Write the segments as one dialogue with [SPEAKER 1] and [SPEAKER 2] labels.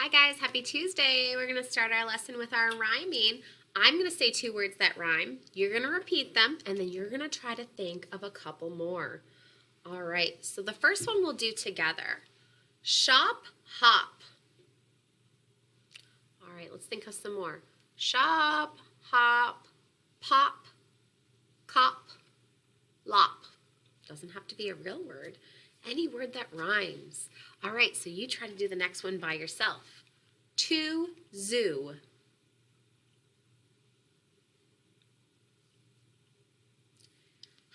[SPEAKER 1] Hi guys, happy Tuesday. We're going to start our lesson with our rhyming. I'm going to say 2 words that rhyme. You're going to repeat them, and then you're going to try to think of a couple more. All right, so the first one we'll do together. Shop, hop. All right, let's think of some more. Shop, hop, pop, cop, lop. Doesn't have to be a real word. Any word that rhymes. All right, so you try to do the next one by yourself. To zoo.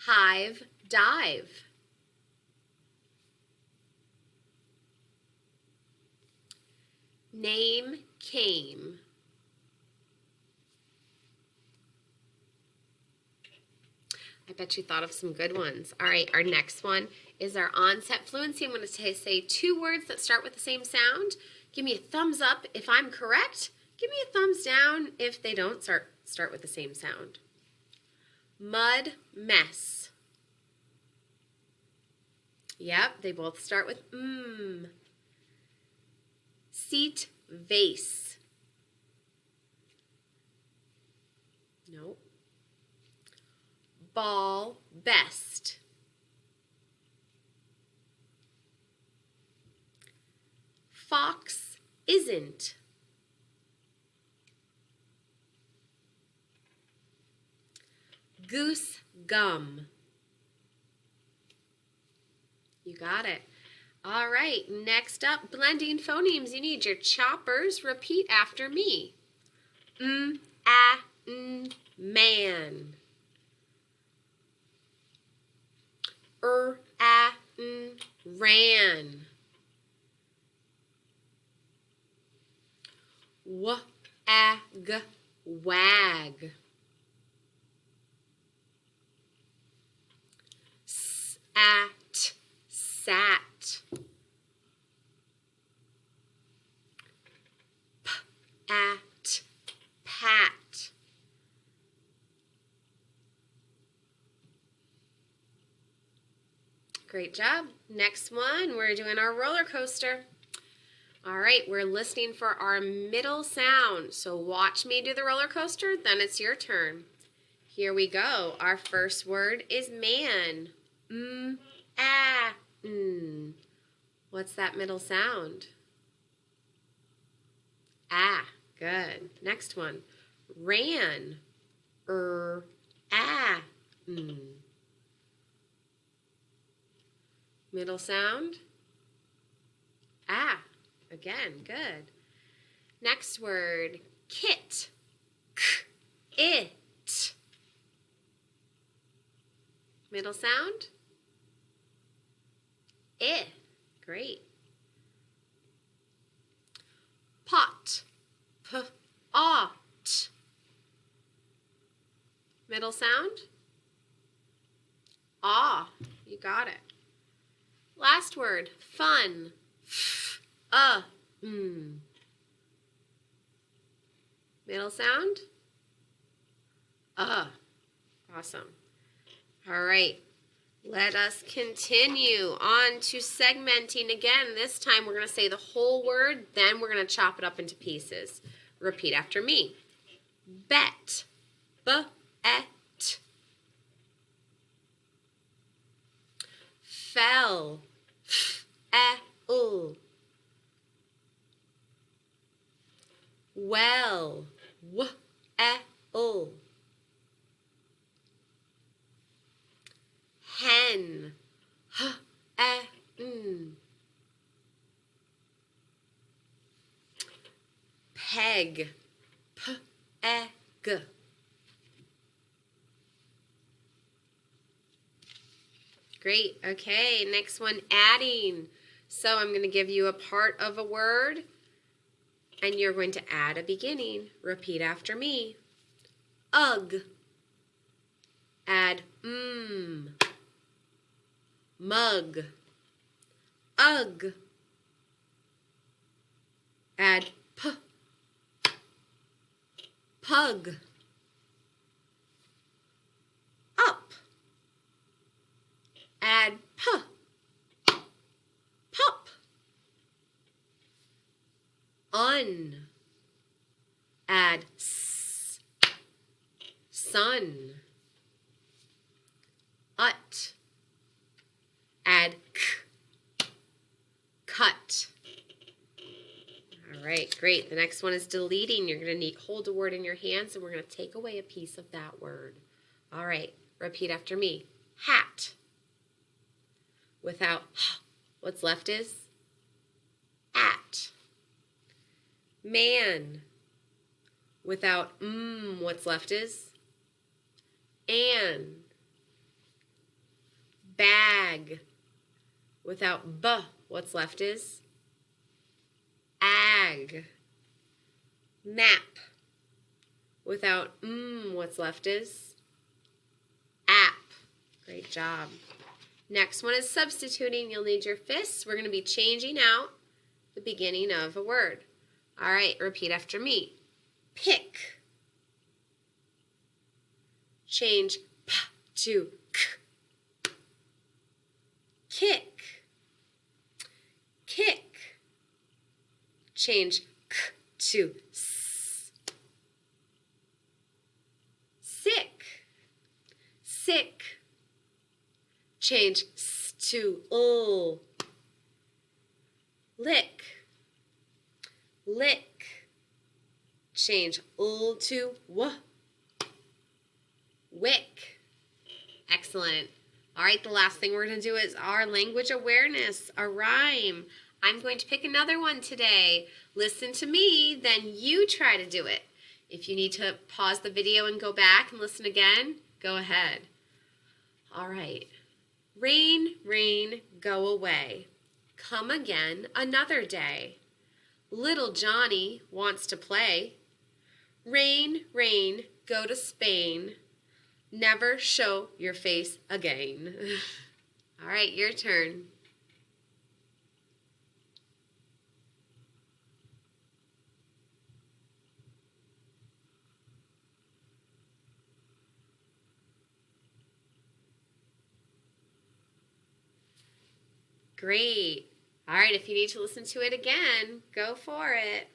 [SPEAKER 1] Hive, dive. Name, came. I bet you thought of some good ones. All right, our next one is our onset fluency. I'm going to say 2 words that start with the same sound. Give me a thumbs up if I'm correct. Give me a thumbs down if they don't start with the same sound. Mud, mess. Yep, they both start with Seat, vase. Nope. Ball, best. Fox, isn't. Goose, gum. You got it. All right, next up, blending phonemes. You need your choppers. Repeat after me. Man. Ran. Wag. Sat. Pat. Great job. Next one, we're doing our roller coaster. All right, we're listening for our middle sound. So watch me do the roller coaster, then it's your turn. Here we go. Our first word is man. What's that middle sound? Ah, good. Next one. Ran. Middle sound. Ah, again, good. Next word. Kit. It. Middle sound. Great. Pot. Ought. Middle sound. Ah, you got it. Last word. Fun. Middle sound. Awesome. All right. Let us continue on to segmenting again. This time we're going to say the whole word, then we're going to chop it up into pieces. Repeat after me. Bet. Bet. Fell. Fell. Well. Well. Hen. Peg. Peg. Great. Okay, next one, adding. So I'm going to give you a part of a word, and you're going to add a beginning. Repeat after me. Ugh. Add mug. Ugh. Add pug. Up. Add pup. Un. Add s. Sun. Ut. Add k. Cut. All right, great. The next one is deleting. You're going to hold a word in your hands, and we're going to take away a piece of that word. All right, repeat after me. Hat. Without what's left is at. Man. Without what's left is an. Bag. Without b, what's left is ag. Map. Without what's left is app. Great job. Next one is substituting. You'll need your fists. We're going to be changing out the beginning of a word. All right, repeat after me. Pick. Change p to k. Kick. Kick. Change k to s. Sick. Sick. Change s to l. Lick. Lick. Change l to w. Wick. Excellent. All right, the last thing we're going to do is our language awareness, a rhyme. I'm going to pick another one today. Listen to me, then you try to do it. If you need to pause the video and go back and listen again, go ahead. All right. Rain, rain, go away. Come again another day. Little Johnny wants to play. Rain, rain, go to Spain. Never show your face again. All right, your turn. Great. All right, if you need to listen to it again, go for it.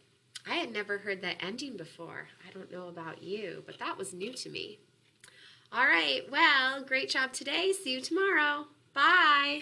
[SPEAKER 1] I had never heard that ending before. I don't know about you, but that was new to me. All right, well, great job today. See you tomorrow. Bye.